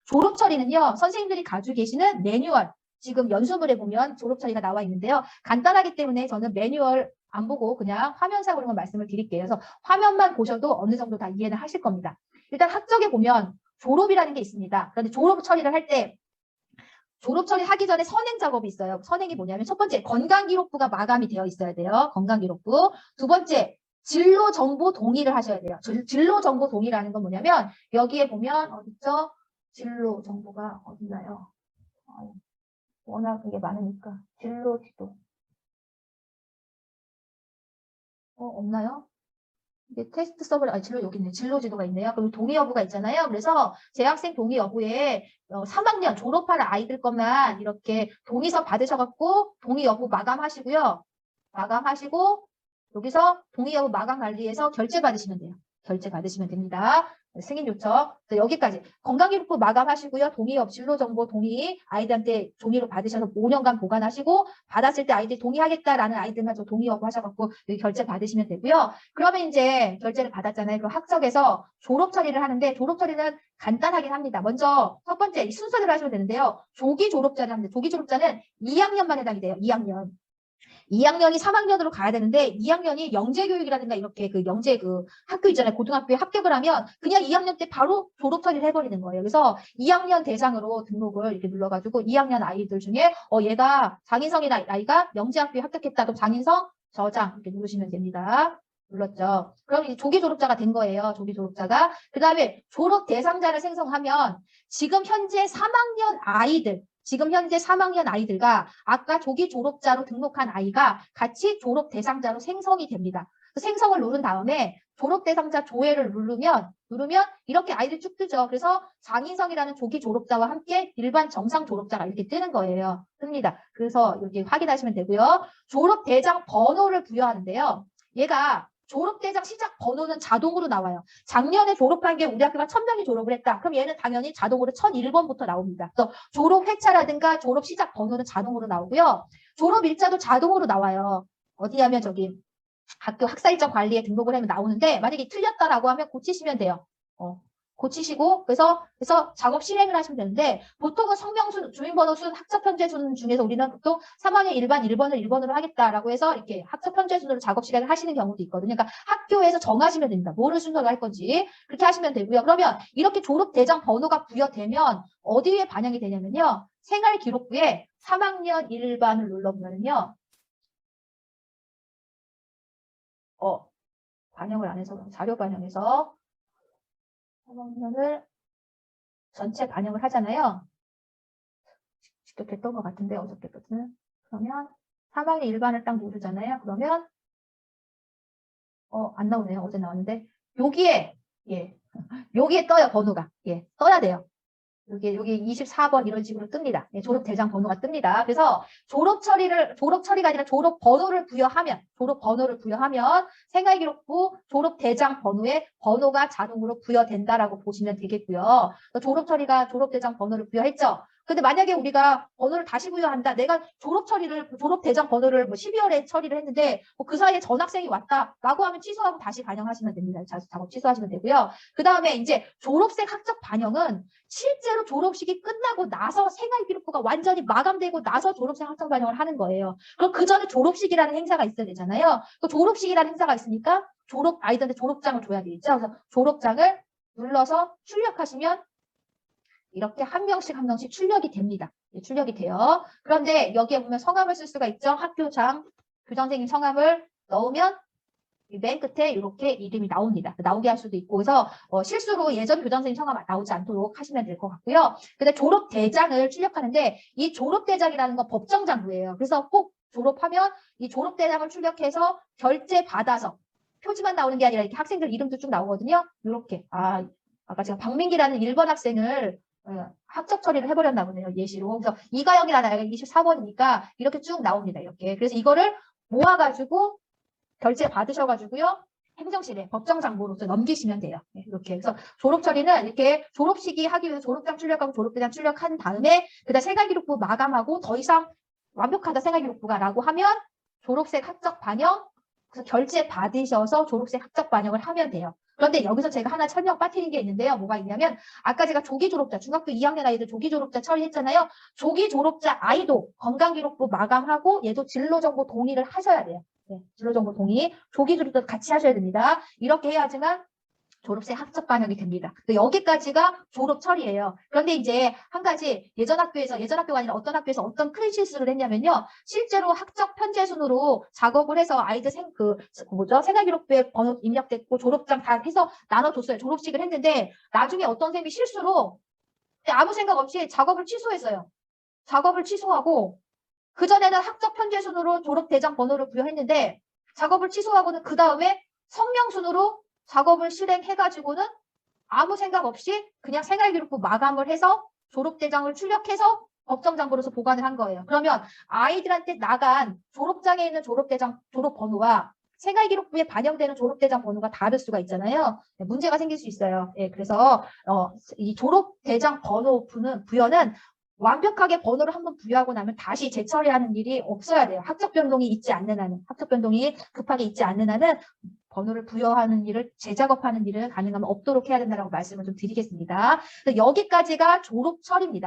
졸업 처리는요, 선생님들이 가지고 계시는 매뉴얼, 지금 연수물에 보면 졸업 처리가 나와 있는데요. 간단하기 때문에 저는 매뉴얼 안 보고 그냥 화면상으로만 말씀을 드릴게요. 그래서 화면만 보셔도 어느 정도 다 이해는 하실 겁니다. 일단 학적에 보면 졸업이라는 게 있습니다. 그런데 졸업 처리를 할 때 졸업 처리하기 전에 선행 작업이 있어요. 선행이 뭐냐면 첫 번째 건강기록부가 마감이 되어 있어야 돼요. 건강기록부. 두 번째 진로 정보 동의를 하셔야 돼요. 진로 정보 동의라는 건 뭐냐면 여기에 보면 어딨죠? 진로 정보가 어딨나요? 워낙 그게 많으니까 진로 지도 없나요? 이게 테스트 서버, 진로 여기 있네. 진로 지도가 있네요. 그리고 동의 여부가 있잖아요. 그래서 재학생 동의 여부에 3학년 졸업할 아이들 것만 이렇게 동의서 받으셔갖고 동의 여부 마감하시고요. 마감하시고 여기서 동의 여부 마감 관리해서 결제 받으시면 돼요. 결제 받으시면 됩니다. 승인 요청. 여기까지. 건강기록부 마감하시고요. 동의 여부, 진로정보 동의 아이들한테 종이로 받으셔서 5년간 보관하시고 받았을 때 아이들이 동의하겠다라는 아이들만 저 동의 여부 하셔갖고 여기 결제 받으시면 되고요. 그러면 이제 결제를 받았잖아요. 그럼 학적에서 졸업 처리를 하는데 졸업 처리는 간단하긴 합니다. 먼저 첫 번째 순서대로 하시면 되는데요. 조기 졸업자를 하는데 조기 졸업자는 2학년만 해당이 돼요. 2학년. 2학년이 3학년으로 가야 되는데 2학년이 영재교육이라든가 이렇게 그 영재 그 학교 있잖아요. 고등학교에 합격을 하면 그냥 2학년 때 바로 졸업 처리를 해버리는 거예요. 그래서 2학년 대상으로 등록을 이렇게 눌러가지고 2학년 아이들 중에 얘가 장인성의 아이가 영재학교에 합격했다. 그럼 장인성 저장 이렇게 누르시면 됩니다. 눌렀죠. 그럼 이제 조기 졸업자가 된 거예요. 조기 졸업자가. 그 다음에 졸업 대상자를 생성하면 지금 현재 3학년 아이들 지금 현재 3학년 아이들과 아까 조기 졸업자로 등록한 아이가 같이 졸업 대상자로 생성이 됩니다. 생성을 누른 다음에 졸업 대상자 조회를 누르면 이렇게 아이들 쭉 뜨죠. 그래서 장인성이라는 조기 졸업자와 함께 일반 정상 졸업자가 이렇게 뜨는 거예요. 뜹니다. 그래서 여기 확인하시면 되고요. 졸업 대상 번호를 부여하는데요. 얘가 졸업대상 시작 번호는 자동으로 나와요. 작년에 졸업한 게 우리 학교가 1000명이 졸업을 했다. 그럼 얘는 당연히 자동으로 1001번부터 나옵니다. 그래서 졸업 회차라든가 졸업 시작 번호는 자동으로 나오고요. 졸업 일자도 자동으로 나와요. 어디냐면 저기 학교 학사 일정 관리에 등록을 하면 나오는데 만약에 틀렸다라고 하면 고치시면 돼요. 고치시고 그래서 작업 실행을 하시면 되는데 보통은 성명순, 주민번호순, 학적편제순 중에서 우리는 또 3학년 일반 1번을 1번으로 하겠다라고 해서 이렇게 학적편제순으로 작업 실행을 하시는 경우도 있거든요. 그러니까 학교에서 정하시면 됩니다. 뭐를 순서로 할 건지 그렇게 하시면 되고요. 그러면 이렇게 졸업 대상 번호가 부여되면 어디에 반영이 되냐면요. 생활기록부에 3학년 1반을 눌러보면요. 반영을 안 해서 자료 반영해서 3학년을 전체 반영을 하잖아요. 직접 됐던 것 같은데 어저께부터는. 그러면 3학년 일반을 딱 누르잖아요. 그러면 안 나오네요. 어제 나왔는데 여기에 여기에 떠요. 번호가. 떠야 돼요. 여기 24번 이런 식으로 뜹니다. 졸업 대상 번호가 뜹니다. 그래서 졸업 처리가 아니라 졸업 번호를 부여하면 생활기록부 졸업 대상 번호에 번호가 자동으로 부여된다라고 보시면 되겠고요. 졸업 처리가 졸업 대상 번호를 부여했죠. 근데 만약에 우리가 번호를 다시 부여한다. 내가 졸업 대상 번호를 12월에 처리를 했는데 그 사이에 전학생이 왔다라고 하면 취소하고 다시 반영하시면 됩니다. 작업 취소하시면 되고요. 그 다음에 이제 졸업생 학적 반영은 실제로 졸업식이 끝나고 나서 생활기록부가 완전히 마감되고 나서 졸업생 학적 반영을 하는 거예요. 그럼 그 전에 졸업식이라는 행사가 있어야 되잖아요. 그 졸업식이라는 행사가 있으니까 아이들한테 졸업장을 줘야 되겠죠. 그래서 졸업장을 눌러서 출력하시면 이렇게 한 명씩 출력이 됩니다. 출력이 돼요. 그런데 여기에 보면 성함을 쓸 수가 있죠. 학교장, 교장선생님 성함을 넣으면 맨 끝에 이렇게 이름이 나옵니다. 나오게 할 수도 있고 그래서 실수로 예전 교장선생님 성함 나오지 않도록 하시면 될 것 같고요. 근데 졸업대장을 출력하는데 이 졸업대장이라는 건 법정장부예요. 그래서 꼭 졸업하면 이 졸업대장을 출력해서 결제 받아서 표지만 나오는 게 아니라 이렇게 학생들 이름도 쭉 나오거든요. 이렇게 아까 제가 박민기라는 1번 학생을 학적 처리를 해버렸나 보네요. 예시로. 그래서 이가영이라는 아이가 24번이니까 이렇게 쭉 나옵니다. 이렇게. 그래서 이거를 모아가지고 결제 받으셔가지고요. 행정실에 법정장부로서 넘기시면 돼요. 이렇게. 그래서 졸업 처리는 이렇게 졸업식이 하기 위해서 졸업장 출력하고 졸업대장 출력한 다음에 그다음 생활기록부 마감하고 더 이상 완벽하다 생활기록부가 라고 하면 졸업생 학적 반영 그래서 결제 받으셔서 졸업생 학적 반영을 하면 돼요. 그런데 여기서 제가 하나 설명 빠뜨린 게 있는데요. 뭐가 있냐면 아까 제가 조기 졸업자, 중학교 2학년 아이들 조기 졸업자 처리했잖아요. 조기 졸업자 아이도 건강기록부 마감하고 얘도 진로정보 동의를 하셔야 돼요. 네, 진로정보 동의, 조기 졸업자 같이 하셔야 됩니다. 이렇게 해야지만 졸업생 학적 반영이 됩니다. 여기까지가 졸업 처리예요. 그런데 이제 한 가지 예전 학교가 아니라 어떤 학교에서 어떤 큰 실수를 했냐면요. 실제로 학적 편제순으로 작업을 해서 아이들 생활기록부에 번호 입력됐고 졸업장 다 해서 나눠줬어요. 졸업식을 했는데 나중에 어떤 쌤이 실수로 아무 생각 없이 작업을 취소했어요. 작업을 취소하고 그전에는 학적 편제순으로 졸업대장 번호를 부여했는데 작업을 취소하고는 그 다음에 성명순으로 작업을 실행해가지고는 아무 생각 없이 그냥 생활기록부 마감을 해서 졸업대장을 출력해서 법정장부로서 보관을 한 거예요. 그러면 아이들한테 나간 졸업장에 있는 졸업대장 졸업번호와 생활기록부에 반영되는 졸업대장 번호가 다를 수가 있잖아요. 문제가 생길 수 있어요. 그래서 이 졸업대장 번호 부여는 완벽하게 번호를 한번 부여하고 나면 다시 재처리하는 일이 없어야 돼요. 학적 변동이 있지 않는 한은, 학적 변동이 급하게 있지 않는 한은 번호를 부여하는 일을, 재작업하는 일을 가능하면 없도록 해야 된다고 말씀을 좀 드리겠습니다. 여기까지가 졸업 처리입니다.